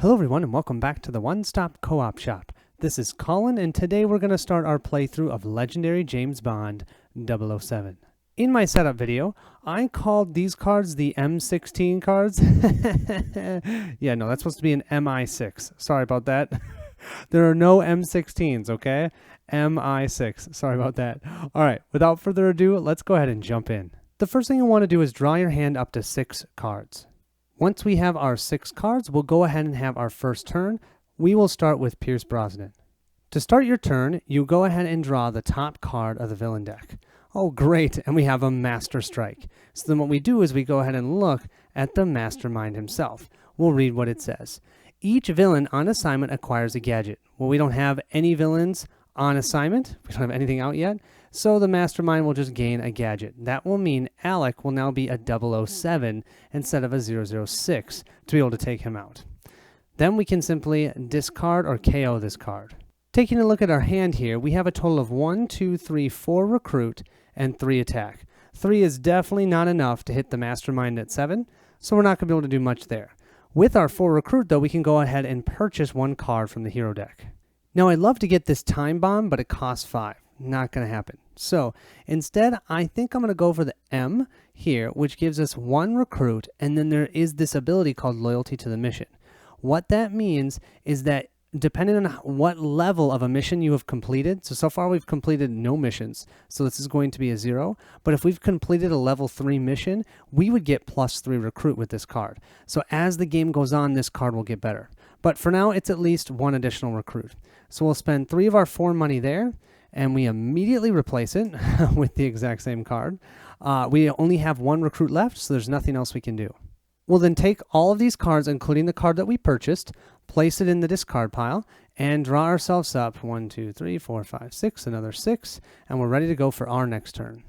Hello everyone and welcome back to the One Stop Co-op Shop. This is Colin and today we're going to start our playthrough of Legendary James Bond 007. In my setup video, I called these cards the M16 cards. Yeah, no, that's supposed to be an MI6. Sorry about that. There are no M16s, okay? MI6. Sorry about that. All right, without further ado, let's go ahead and jump in. The first thing you want to do is draw your hand up to 6 cards. Once we have our 6 cards, we'll go ahead and have our first turn. We will start with Pierce Brosnan. To start your turn, you go ahead and draw the top card of the villain deck. Oh, great, and we have a Master Strike. So then what we do is we go ahead and look at the Mastermind himself. We'll read what it says. Each villain on assignment acquires a gadget. Well, we don't have any villains on assignment. We don't have anything out yet. So the Mastermind will just gain a gadget. That will mean Alec will now be a 007 instead of a 006 to be able to take him out. Then we can simply discard or KO this card. Taking a look at our hand here, we have a total of 1, 2, 3, 4 recruit and 3 attack. 3 is definitely not enough to hit the Mastermind at 7, so we're not going to be able to do much there. With our 4 recruit, though, we can go ahead and purchase 1 card from the hero deck. Now, I'd love to get this time bomb, but it costs 5. Not going to happen. So instead, I think I'm going to go for the M here, which gives us 1 recruit, and then there is this ability called Loyalty to the Mission. What that means is that depending on what level of a mission you have completed, so far we've completed no missions, so this is going to be a 0, but if we've completed a level 3 mission, we would get +3 recruit with this card. So as the game goes on, this card will get better. But for now, it's at least 1 additional recruit. So we'll spend 3 of our 4 money there, and we immediately replace it with the exact same card. We only have 1 recruit left, so there's nothing else we can do. We'll then take all of these cards, including the card that we purchased, place it in the discard pile, and draw ourselves up 1, 2, 3, 4, 5, 6, another 6, and we're ready to go for our next turn.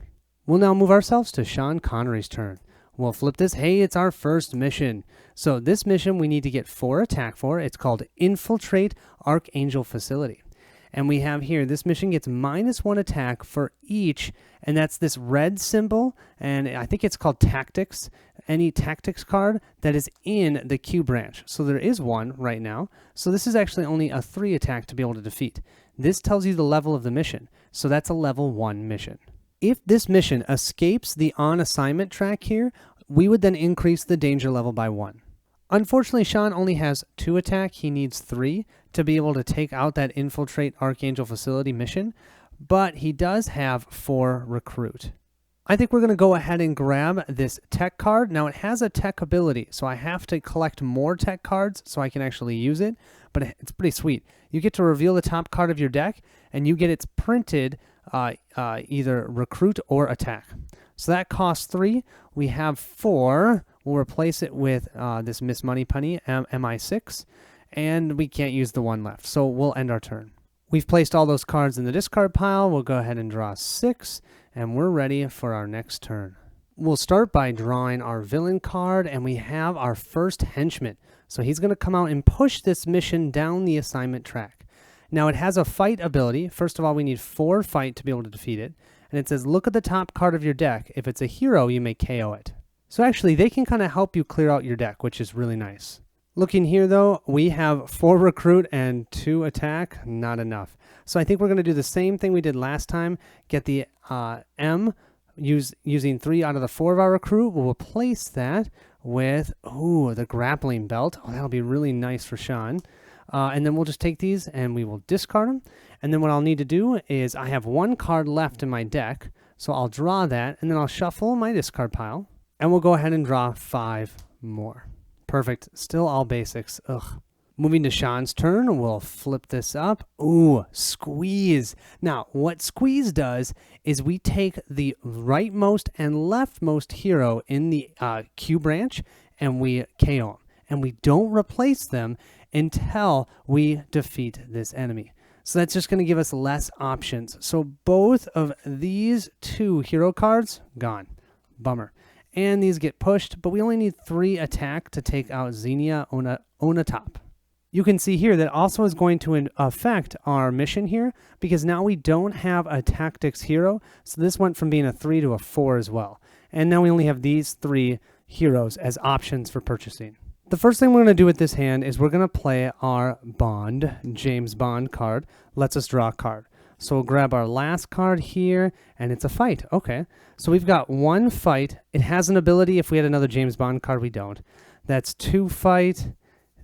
We'll now move ourselves to Sean Connery's turn. We'll flip this. Hey, it's our first mission. So this mission we need to get 4 attack for. It's called Infiltrate Archangel Facility. And we have here, this mission gets -1 attack for each, and that's this red symbol, and I think it's called Tactics, any Tactics card that is in the Q branch. So there is 1 right now. So this is actually only a 3 attack to be able to defeat. This tells you the level of the mission. So that's a level 1 mission. If this mission escapes the on assignment track here, we would then increase the danger level by 1. Unfortunately, Sean only has 2 attack. He needs 3 to be able to take out that Infiltrate Archangel Facility mission, but he does have 4 recruit. I think we're going to go ahead and grab this tech card. Now, it has a tech ability, so I have to collect more tech cards so I can actually use it, but it's pretty sweet. You get to reveal the top card of your deck, and you get its printed either recruit or attack. So that costs 3. We have 4. We'll replace it with this Miss Moneypenny MI6, and we can't use the 1 left, so we'll end our turn. We've placed all those cards in the discard pile. We'll go ahead and draw 6, and we're ready for our next turn. We'll start by drawing our villain card, and we have our first henchman. So he's going to come out and push this mission down the assignment track. Now, it has a fight ability. First of all, we need 4 fight to be able to defeat it. And it says, look at the top card of your deck. If it's a hero, you may KO it. So actually, they can kind of help you clear out your deck, which is really nice. Looking here, though, we have 4 recruit and 2 attack. Not enough. So I think we're going to do the same thing we did last time. Get the M, using 3 out of the 4 of our recruit. We'll replace that with, the grappling belt. Oh, that'll be really nice for Sean. And then we'll just take these and we will discard them. And then what I'll need to do is I have 1 card left in my deck. So I'll draw that and then I'll shuffle my discard pile. And we'll go ahead and draw 5 more. Perfect. Still all basics. Ugh. Moving to Sean's turn, we'll flip this up. Ooh, squeeze. Now, what squeeze does is we take the rightmost and leftmost hero in the Q branch and we KO them. And we don't replace them until we defeat this enemy. So that's just going to give us less options. So both of these 2 hero cards, gone. Bummer. And these get pushed, but we only need 3 attack to take out Xenia Onatop. You can see here that also is going to affect our mission here because now we don't have a tactics hero. So this went from being a 3 to a 4 as well. And now we only have these 3 heroes as options for purchasing. The first thing we're going to do with this hand is we're going to play our Bond, James Bond card. Lets us draw a card. So we'll grab our last card here, and it's a fight. Okay, so we've got one fight. It has an ability. If we had another James Bond card, we don't. That's 2 fight.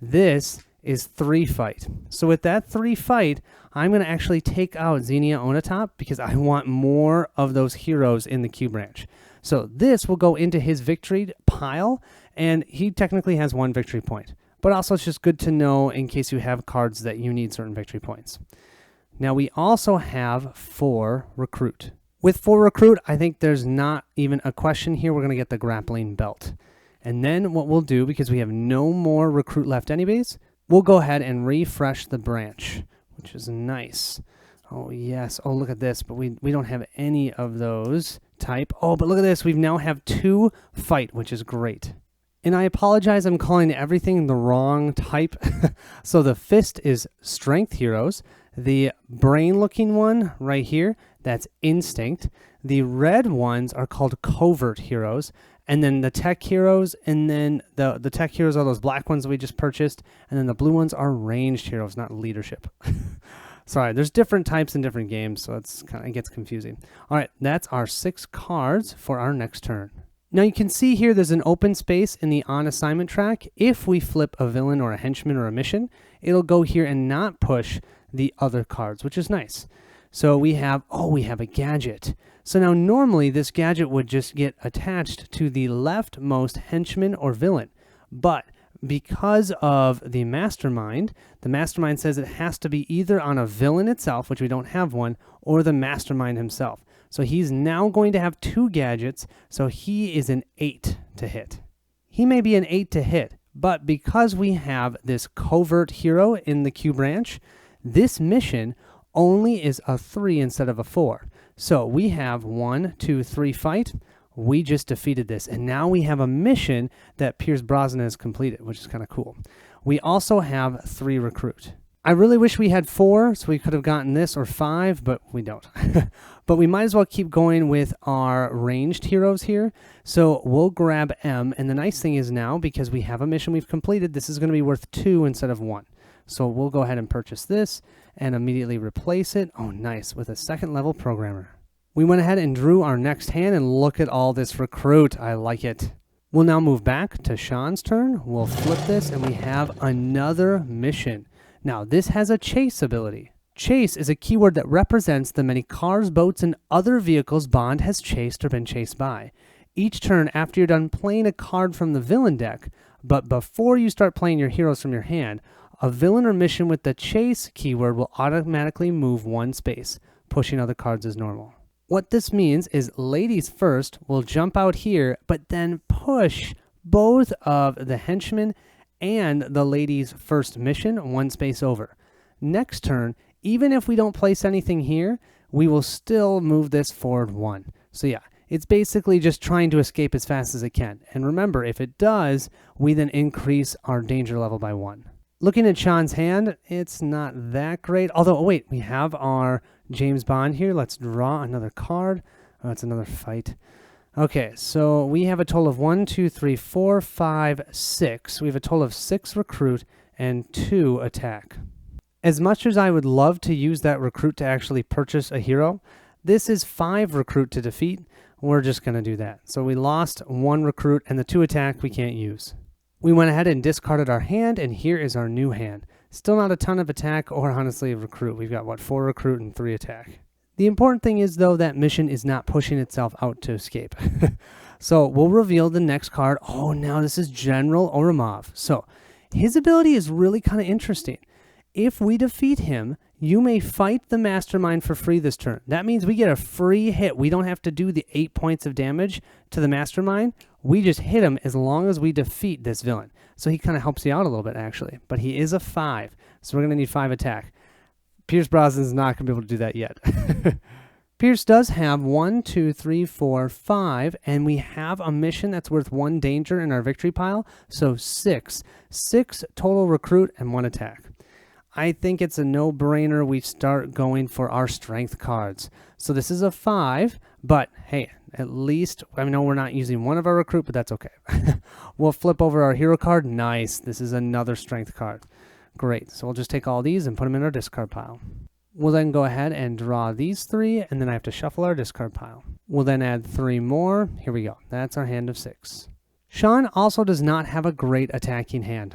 This is 3 fight. So with that 3 fight, I'm going to actually take out Xenia Onatop because I want more of those heroes in the Q branch. So this will go into his victory pile, and he technically has 1 victory point. But also it's just good to know in case you have cards that you need certain victory points. Now we also have 4 recruit. With 4 recruit, I think there's not even a question here. We're going to get the grappling belt. And then what we'll do, because we have no more recruit left anyways, we'll go ahead and refresh the branch, which is nice. Oh yes, oh look at this, but we don't have any of those type. Oh, but look at this, we now have 2 fight, which is great. And I apologize, I'm calling everything the wrong type. So the fist is strength heroes. The brain looking one right here, that's instinct. The red ones are called covert heroes. And then the tech heroes, and then the tech heroes are those black ones that we just purchased. And then the blue ones are ranged heroes, not leadership. Sorry, there's different types in different games, so it gets confusing. All right, that's our 6 cards for our next turn. Now you can see here there's an open space in the on assignment track. If we flip a villain or a henchman or a mission, it'll go here and not push the other cards, which is nice. So we have a gadget. So now normally this gadget would just get attached to the leftmost henchman or villain. But because of the Mastermind says it has to be either on a villain itself, which we don't have one, or the Mastermind himself. So he's now going to have 2 gadgets, so he is an 8 to hit. He may be an 8 to hit, but because we have this covert hero in the Q branch, this mission only is a 3 instead of a 4. So we have 1, 2, 3 fight. We just defeated this, and now we have a mission that Pierce Brosnan has completed, which is kind of cool. We also have 3 recruit. I really wish we had 4, so we could have gotten this, or 5, but we don't. But we might as well keep going with our ranged heroes here. So we'll grab M, and the nice thing is now, because we have a mission we've completed, this is going to be worth 2 instead of 1. So we'll go ahead and purchase this and immediately replace it. Oh, nice, with a 2nd level programmer. We went ahead and drew our next hand, and look at all this recruit. I like it. We'll now move back to Sean's turn. We'll flip this, and we have another mission. Now, this has a chase ability. Chase is a keyword that represents the many cars, boats, and other vehicles Bond has chased or been chased by. Each turn after you're done playing a card from the villain deck, but before you start playing your heroes from your hand, a villain or mission with the chase keyword will automatically move 1 space, pushing other cards as normal. What this means is ladies first will jump out here, but then push both of the henchmen and the ladies' first mission 1 space over. Next turn, even if we don't place anything here, we will still move this forward 1. So yeah, it's basically just trying to escape as fast as it can. And remember, if it does, we then increase our danger level by 1. Looking at Sean's hand, it's not that great. Although, oh wait, we have our James Bond here. Let's draw another card. Oh, that's another fight. Okay, so we have a total of 1, 2, 3, 4, 5, 6. We have a total of 6 recruit and 2 attack. As much as I would love to use that recruit to actually purchase a hero, this is 5 recruit to defeat. We're just going to do that. So we lost 1 recruit, and the 2 attack we can't use. We went ahead and discarded our hand, and here is our new hand. Still not a ton of attack or honestly a recruit. We've got, 4 recruit and 3 attack. The important thing is, though, that mission is not pushing itself out to escape. So we'll reveal the next card. Oh, now this is General Oramov. So his ability is really kind of interesting. If we defeat him, you may fight the Mastermind for free this turn. That means we get a free hit. We don't have to do the 8 points of damage to the Mastermind. We just hit him as long as we defeat this villain. So he kind of helps you out a little bit, actually. But he is a 5, so we're going to need 5 attack. Pierce Brosnan's not going to be able to do that yet. Pierce does have 1, 2, 3, 4, 5, and we have a mission that's worth 1 danger in our victory pile. So 6. 6 total recruit and 1 attack. I think it's a no-brainer we start going for our strength cards. So this is a 5, but hey, at least, I know we're not using one of our recruit, but that's okay. We'll flip over our hero card. Nice. This is another strength card. Great. So we'll just take all these and put them in our discard pile. We'll then go ahead and draw these 3, and then I have to shuffle our discard pile. We'll then add 3 more. Here we go. That's our hand of 6. Sean also does not have a great attacking hand.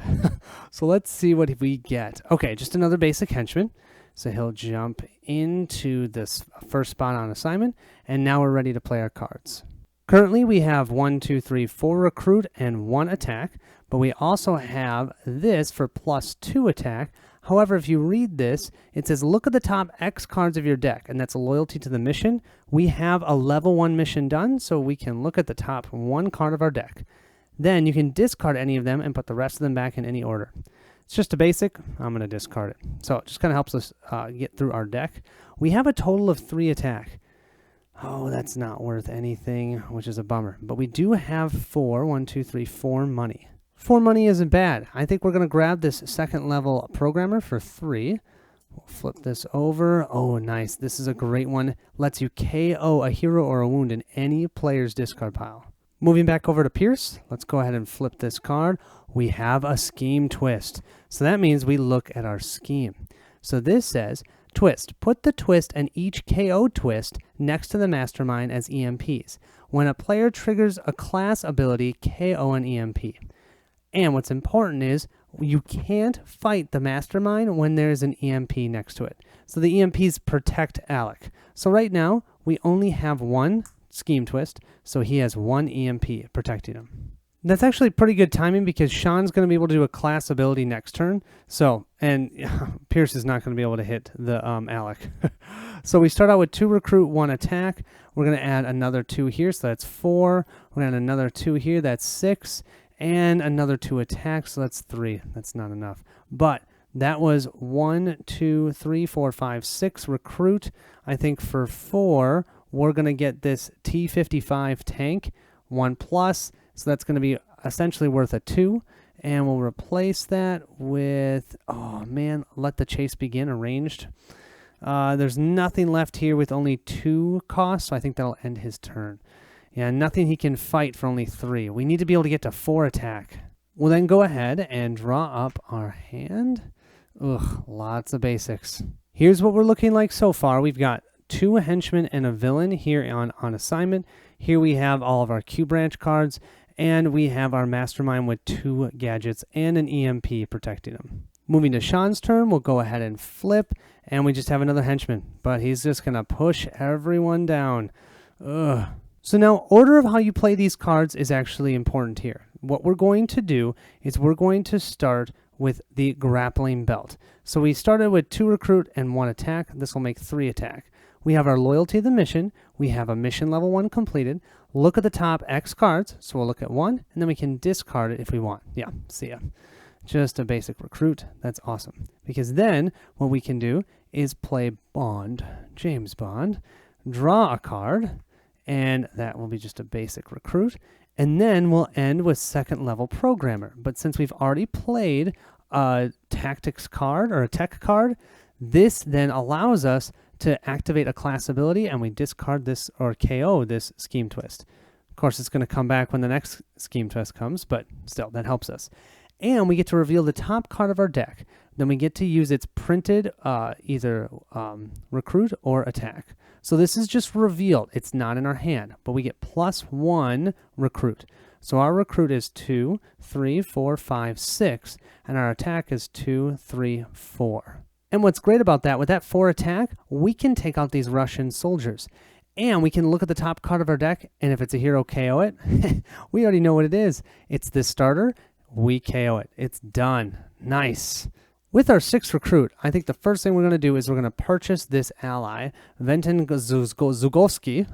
So let's see what we get. Okay, just another basic henchman. So he'll jump into this first spot on assignment, and now we're ready to play our cards. Currently, we have 1, 2, 3, 4 recruit and 1 attack, but we also have this for +2 attack. However, if you read this, it says look at the top X cards of your deck, and that's a loyalty to the mission. We have a level 1 mission done, so we can look at the top 1 card of our deck. Then you can discard any of them and put the rest of them back in any order. It's just a basic. I'm going to discard it. So it just kind of helps us get through our deck. We have a total of 3 attack. Oh, that's not worth anything, which is a bummer. But we do have 4, 1, 2, 3, 4 money. 4 money isn't bad. I think we're going to grab this second level programmer for 3. We'll flip this over. Oh, nice. This is a great one. Lets you KO a hero or a wound in any player's discard pile. Moving back over to Pierce, let's go ahead and flip this card. We have a scheme twist. So that means we look at our scheme. So this says, twist. Put the twist and each KO twist next to the Mastermind as EMPs. When a player triggers a class ability, KO an EMP. And what's important is you can't fight the Mastermind when there's an EMP next to it. So the EMPs protect Alec. So right now, we only have 1 scheme twist, so he has 1 EMP protecting him. That's actually pretty good timing because Sean's going to be able to do a class ability next turn. So, and Pierce is not going to be able to hit the Alec. So we start out with 2 recruit, 1 attack. We're going to add another 2 here, so that's 4. We're going to add another 2 here, that's 6. And another 2 attacks, so that's 3. That's not enough. But that was 1, 2, 3, 4, 5, 6 recruit. I think for 4, we're going to get this T55 tank, 1+. So that's going to be essentially worth a 2. And we'll replace that with, oh man, let the chase begin, arranged. There's nothing left here with only 2 costs, so I think that'll end his turn. Yeah, nothing he can fight for only 3. We need to be able to get to 4 attack. We'll then go ahead and draw up our hand. Ugh, lots of basics. Here's what we're looking like so far. We've got 2 henchmen and a villain here on assignment. Here we have all of our Q branch cards, and we have our Mastermind with 2 gadgets and an EMP protecting them. Moving to Sean's turn, we'll go ahead and flip, and we just have another henchman, but he's just going to push everyone down. Ugh. So now, order of how you play these cards is actually important here. What we're going to do is we're going to start with the grappling belt. So we started with 2 recruit and 1 attack. This will make 3 attack. We have our loyalty to the mission. We have a mission level 1 completed. Look at the top X cards. So we'll look at 1, and then we can discard it if we want. Yeah, see ya. Just a basic recruit. That's awesome. Because then what we can do is play Bond, James Bond, draw a card, and that will be just a basic recruit. And then we'll end with second level programmer. But since we've already played a tactics card or a tech card, this then allows us to activate a class ability, and we discard this or KO this scheme twist. Of course, it's going to come back when the next scheme twist comes, but still, that helps us. And we get to reveal the top card of our deck. Then we get to use its printed either recruit or attack. So this is just revealed. It's not in our hand, but we get +1 recruit. So our recruit is 2, 3, 4, 5, 6, and our attack is 2, 3, 4. And what's great about that, with that 4 attack, we can take out these Russian soldiers. And we can look at the top card of our deck, and if it's a hero, KO it. We already know what it is. It's this starter. We KO it. It's done. Nice. With our 6th recruit, I think the first thing we're going to do is we're going to purchase this ally, Venton Zugovsky.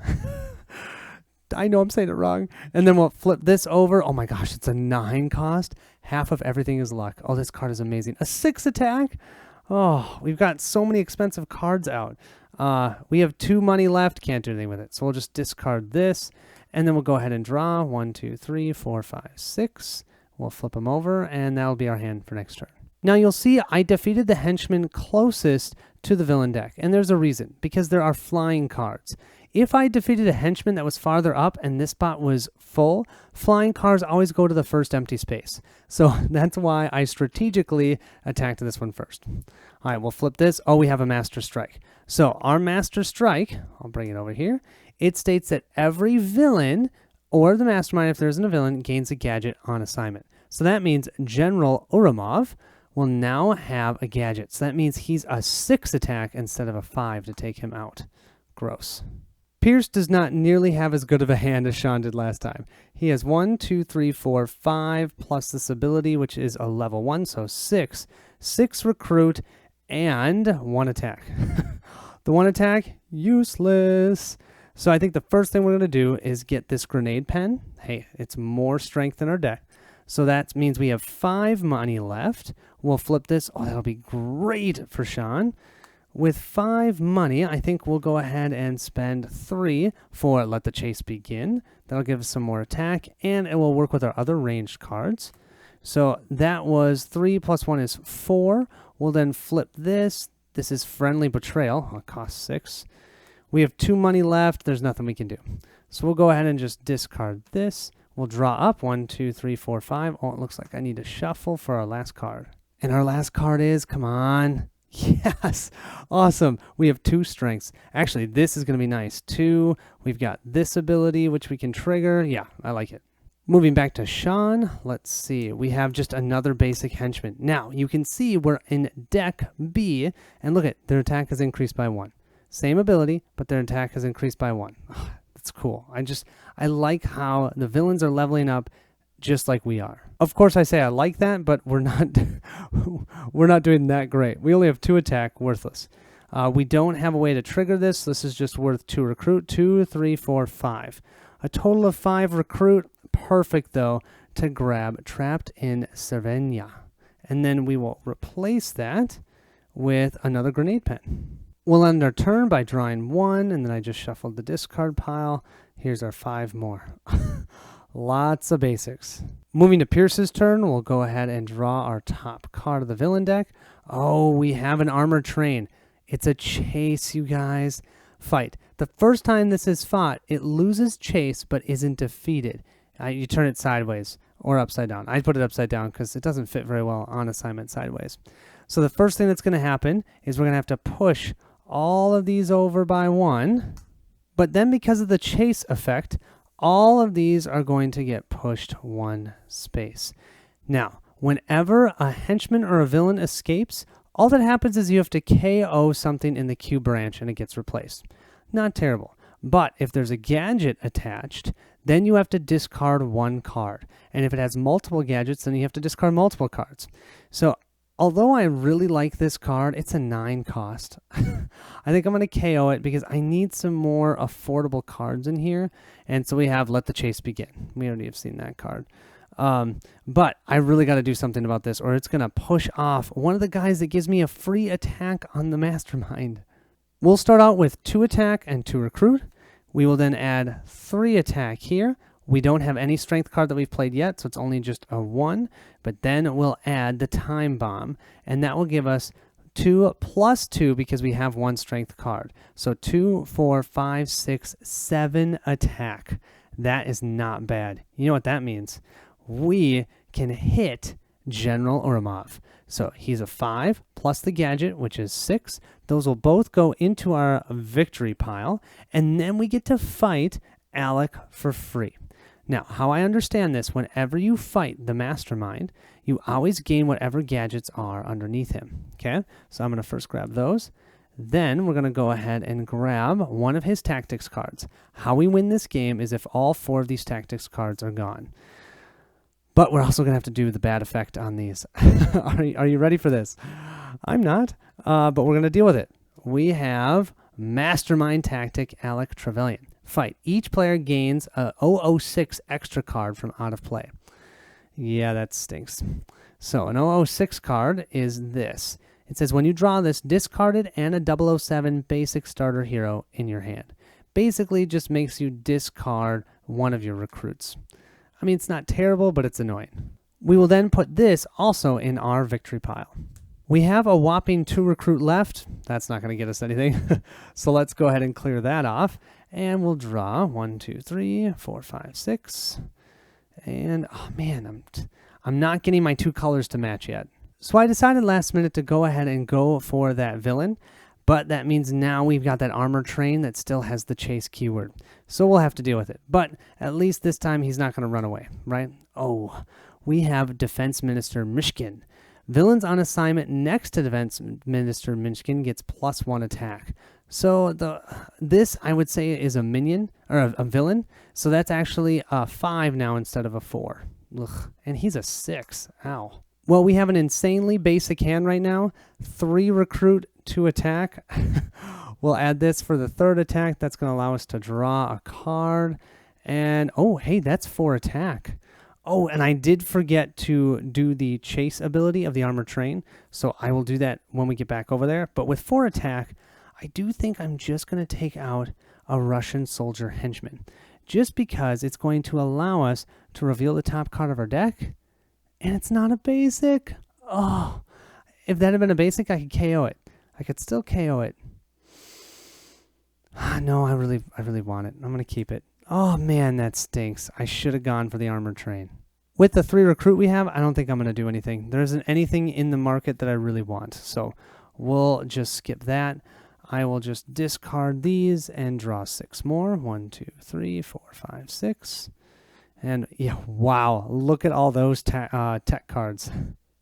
I know I'm saying it wrong. And then we'll flip this over. Oh my gosh, it's a 9 cost. Half of everything is luck. Oh, this card is amazing. A 6 attack. Oh, we've got so many expensive cards out. We have 2 money left. Can't do anything with it. So we'll just discard this. And then we'll go ahead and draw 1, 2, 3, 4, 5, 6. We'll flip them over, and that'll be our hand for next turn. Now you'll see I defeated the henchman closest to the villain deck, and there's a reason, because there are flying cards. If I defeated a henchman that was farther up and this spot was full, flying cards always go to the first empty space. So that's why I strategically attacked this one first. All right, we'll flip this. Oh, we have a Master Strike. So our Master Strike, I'll bring it over here, it states that every villain, or the Mastermind if there isn't a villain, gains a gadget on assignment. So that means General Uramov will now have a gadget. So that means he's a 6 attack instead of a 5 to take him out. Gross. Pierce does not nearly have as good of a hand as Sean did last time. He has 1, 2, 3, 4, 5, plus this ability, which is a level 1, so 6. 6 recruit, and 1 attack. The 1 attack, useless. So I think the first thing we're going to do is get this grenade pen. Hey, it's more strength in our deck. So that means we have 5 money left. We'll flip this. Oh, that'll be great for Sean. With 5 money, I think we'll go ahead and spend 3 for Let the Chase Begin. That'll give us some more attack, and it will work with our other ranged cards. So that was 3 plus 1 is 4. We'll then flip this. This is Friendly Betrayal. It costs 6. We have 2 money left. There's nothing we can do. So we'll go ahead and just discard this. We'll draw up 1, 2, 3, 4, 5. Oh, it looks like I need to shuffle for our last card. And our last card is, come on. Yes, awesome. We have 2 strengths. Actually, this is going to be nice. 2, we've got this ability, which we can trigger. Yeah, I like it. Moving back to Sean, let's see. We have just another basic henchman. Now, you can see we're in deck B, and look at their attack has increased by 1. Same ability, but their attack has increased by 1. That's cool. I like how the villains are leveling up just like we are. Of course, I say I like that, but we're not we're not doing that great. We only have 2 attack, worthless. We don't have a way to trigger this. This is just worth 2 recruit. 2, 3, 4, 5. A total of 5 recruit. Perfect, though, to grab Trapped in Cervenia. And then we will replace that with another grenade pen. We'll end our turn by drawing 1, and then I just shuffled the discard pile. Here's our 5 more. Lots of basics. Moving to Pierce's turn, we'll go ahead and draw our top card of the villain deck. Oh, we have an armored train. It's a chase, you guys. Fight. The first time this is fought, it loses chase but isn't defeated. You turn it sideways or upside down. I put it upside down because it doesn't fit very well on assignment sideways. So the first thing that's going to happen is we're going to have to push all of these over by 1. But then because of the chase effect, all of these are going to get pushed 1 space. Now, whenever a henchman or a villain escapes, all that happens is you have to KO something in the Q branch and it gets replaced. Not terrible. But if there's a gadget attached, then you have to discard 1 card. And if it has multiple gadgets, then you have to discard multiple cards. So although I really like this card, it's a 9 cost. I think I'm going to KO it because I need some more affordable cards in here. And so we have Let the Chase Begin. We already have seen that card. But I really got to do something about this or it's going to push off one of the guys that gives me a free attack on the Mastermind. We'll start out with 2 attack and 2 recruit. We will then add 3 attack here. We don't have any strength card that we've played yet, so it's only just a 1. But then we'll add the time bomb, and that will give us 2 plus 2 because we have 1 strength card. So 2, 4, 5, 6, 7 attack. That is not bad. You know what that means? We can hit General Uramov. So he's a 5 plus the gadget, which is 6. Those will both go into our victory pile, and then we get to fight Alec for free. Now, how I understand this, whenever you fight the Mastermind, you always gain whatever gadgets are underneath him. Okay, so I'm going to first grab those. Then we're going to go ahead and grab one of his tactics cards. How we win this game is if all 4 of these tactics cards are gone. But we're also going to have to do the bad effect on these. Are you ready for this? I'm not, but we're going to deal with it. We have Mastermind Tactic Alec Trevelyan. Fight. Each player gains a 006 extra card from out of play. Yeah, that stinks. So an 006 card is this. It says when you draw this, discard it and a 007 basic starter hero in your hand. Basically just makes you discard one of your recruits. I mean, it's not terrible, but it's annoying. We will then put this also in our victory pile. We have a whopping 2 recruit left. That's not going to get us anything. So let's go ahead and clear that off. And we'll draw 1, 2, 3, 4, 5, 6. And oh man, I'm not getting my 2 colors to match yet. So I decided last minute to go ahead and go for that villain. But that means now we've got that armor train that still has the chase keyword. So we'll have to deal with it. But at least this time he's not going to run away, right? Oh, we have Defense Minister Mishkin. Villains on assignment next to Defense Minister Mishkin gets +1 attack. So this, I would say, is a minion, or a villain. So that's actually a 5 now instead of a 4. Ugh. And he's a 6. Ow. Well, we have an insanely basic hand right now. 3 recruit, 2 attack. We'll add this for the 3rd attack. That's going to allow us to draw a card. And, oh, hey, that's 4 attack. Oh, and I did forget to do the chase ability of the armor train, so I will do that when we get back over there. But with 4 attack, I do think I'm just going to take out a Russian soldier henchman, just because it's going to allow us to reveal the top card of our deck, and it's not a basic. Oh, if that had been a basic, I could KO it. I could still KO it. No, I really want it. I'm going to keep it. Oh man, that stinks. I should have gone for the armor train. With the 3 recruit we have, I don't think I'm going to do anything. There isn't anything in the market that I really want. So we'll just skip that. I will just discard these and draw 6 more. 1, 2, 3, 4, 5, 6. And yeah, wow, look at all those tech cards.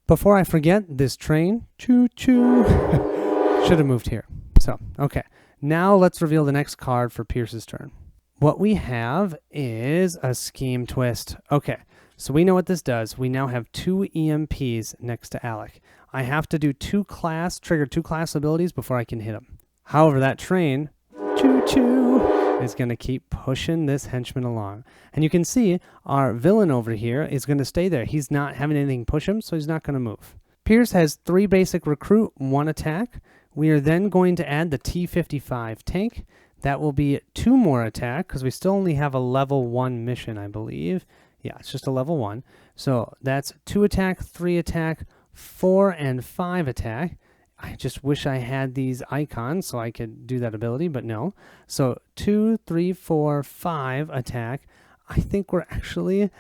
Before I forget, this train, choo-choo, should have moved here. So, okay. Now let's reveal the next card for Pierce's turn. What we have is a scheme twist. Okay, so we know what this does. We now have 2 EMPs next to Alec. I have to do trigger 2 class abilities before I can hit him. However, that train, choo-choo, is going to keep pushing this henchman along. And you can see our villain over here is going to stay there. He's not having anything push him, so he's not going to move. Pierce has 3 basic recruit, 1 attack. We are then going to add the T-55 tank. That will be 2 more attack, because we still only have a level 1 mission, I believe. Yeah, it's just a level 1. So that's 2 attack, 3 attack, 4 and 5 attack. I just wish I had these icons so I could do that ability, but no. So 2, 3, 4, 5 attack. I think we're actually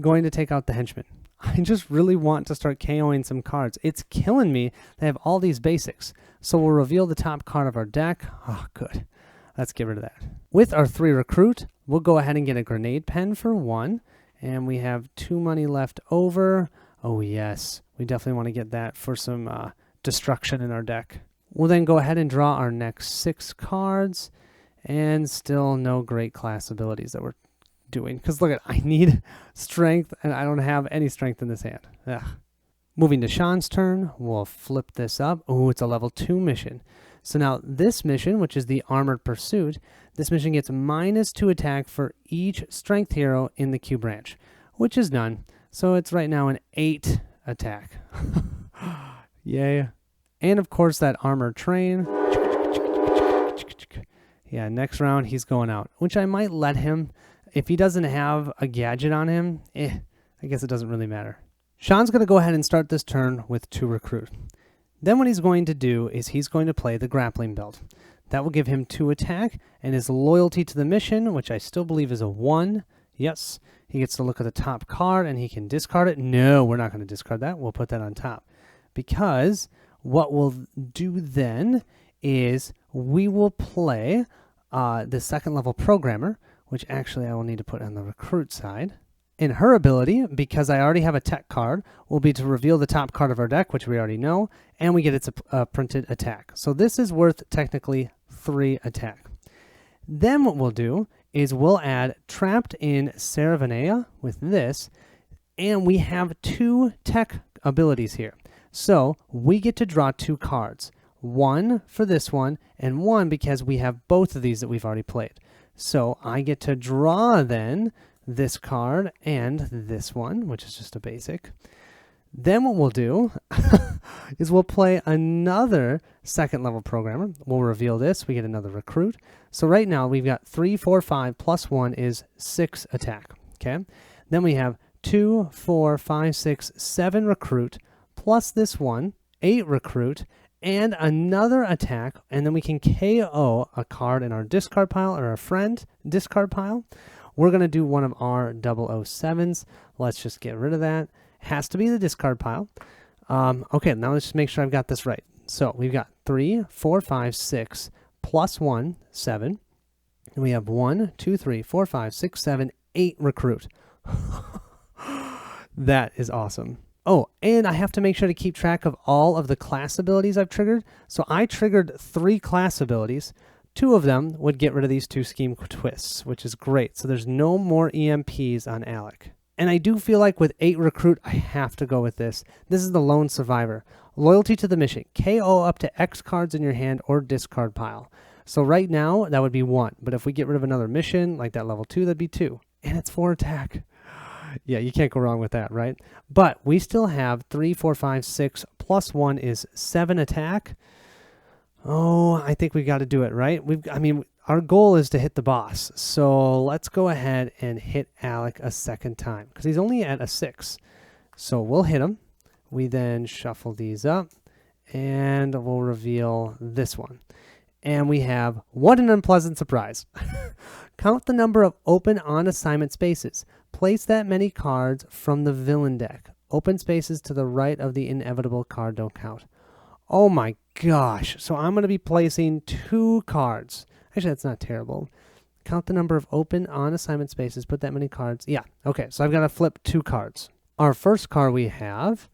going to take out the henchman. I just really want to start KOing some cards. It's killing me. They have all these basics. So we'll reveal the top card of our deck. Oh, good. Let's get rid of that. With our 3 recruit, we'll go ahead and get a grenade pen for 1. And we have 2 money left over. Oh, yes. We definitely want to get that for some destruction in our deck. We'll then go ahead and draw our next 6 cards. And still no great class abilities that we're doing. Because look, I need strength, and I don't have any strength in this hand. Ugh. Moving to Sean's turn, we'll flip this up. Oh, it's a level 2 mission. So now this mission, which is the Armored Pursuit, this mission gets -2 attack for each strength hero in the Q branch, which is none. So it's right now an 8 attack. Yay. And of course that armored train. Yeah, next round he's going out, which I might let him. If he doesn't have a gadget on him, I guess it doesn't really matter. Sean's going to go ahead and start this turn with 2 recruit. Then what he's going to do is he's going to play the grappling belt. That will give him 2 attack, and his loyalty to the mission, which I still believe is a 1. Yes, he gets to look at the top card, and he can discard it. No, we're not going to discard that. We'll put that on top. Because what we'll do then is we will play the 2nd level programmer, which actually I will need to put on the recruit side. In her ability, because I already have a tech card, will be to reveal the top card of our deck, which we already know, and we get its printed attack. So this is worth technically 3 attack. Then what we'll do is we'll add Trapped in Saravanea with this, and we have 2 tech abilities here. So we get to draw 2 cards. 1 for this one, and 1 because we have both of these that we've already played. So I get to draw then this card and this one, which is just a basic. Then what we'll do is we'll play another 2nd level programmer. We'll reveal this. We get another recruit. So right now we've got 3, 4, 5 plus 1 is 6 attack. Okay. Then we have 2, 4, 5, 6, 7 recruit, plus this one, 8 recruit, and another attack, and then we can KO a card in our discard pile or our friend discard pile. We're going to do one of our 007s. Let's just get rid of that. Has to be the discard pile. Okay, now let's just make sure I've got this right. So we've got 3, 4, 5, 6, plus 1, 7. And we have 1, 2, 3, 4, 5, 6, 7, 8 recruit. That is awesome. Oh, and I have to make sure to keep track of all of the class abilities I've triggered. So I triggered 3 class abilities. 2 of them would get rid of these 2 scheme twists, which is great. So there's no more EMPs on Alec. And I do feel like with 8 recruit, I have to go with this. This is the lone survivor. Loyalty to the mission. KO up to X cards in your hand or discard pile. So right now, that would be 1. But if we get rid of another mission, like that level 2, that'd be 2. And it's 4 attack. Yeah, you can't go wrong with that, right? But we still have 3, 4, 5, 6, plus 1 is 7 attack. Oh, I think we got to do it, right? Our goal is to hit the boss. So let's go ahead and hit Alec a second time because he's only at a 6. So we'll hit him. We then shuffle these up and we'll reveal this one. And we have, what an unpleasant surprise. Count the number of open on assignment spaces. Place that many cards from the villain deck. Open spaces to the right of the inevitable card don't count. Oh my gosh. So I'm going to be placing 2 cards. Actually, that's not terrible. Count the number of open on assignment spaces. Put that many cards. Yeah. Okay. So I've got to flip 2 cards. Our first card we have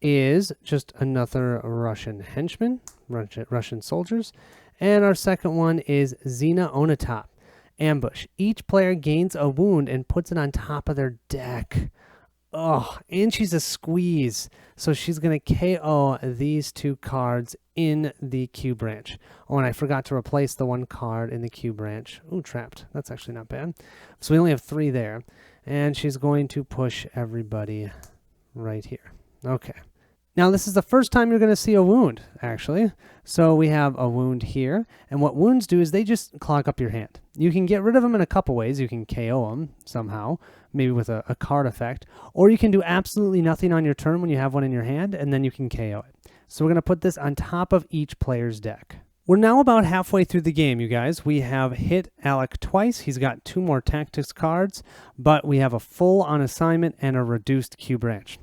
is just another Russian henchman, Russian soldiers. And our second one is Xena Onatop. Ambush. Each player gains a wound and puts it on top of their deck. Oh, and she's a squeeze. So she's going to KO these 2 cards in the Q branch. Oh, and I forgot to replace the 1 card in the Q branch. Ooh, trapped. That's actually not bad. So we only have 3 there. And she's going to push everybody right here. Okay. Now, this is the first time you're going to see a wound, actually. So we have a wound here. And what wounds do is they just clog up your hand. You can get rid of them in a couple ways. You can KO them somehow, maybe with a card effect. Or you can do absolutely nothing on your turn when you have one in your hand, and then you can KO it. So we're going to put this on top of each player's deck. We're now about halfway through the game, you guys. We have hit Alec twice. He's got 2 more tactics cards, but we have a full on assignment and a reduced Q branch.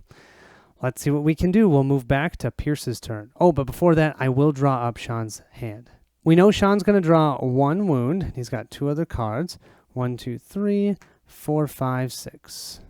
Let's see what we can do. We'll move back to Pierce's turn. Oh, but before that, I will draw up Sean's hand. We know Sean's going to draw 1 wound. He's got 2 other cards. 1, 2, 3, 4, 5, 6.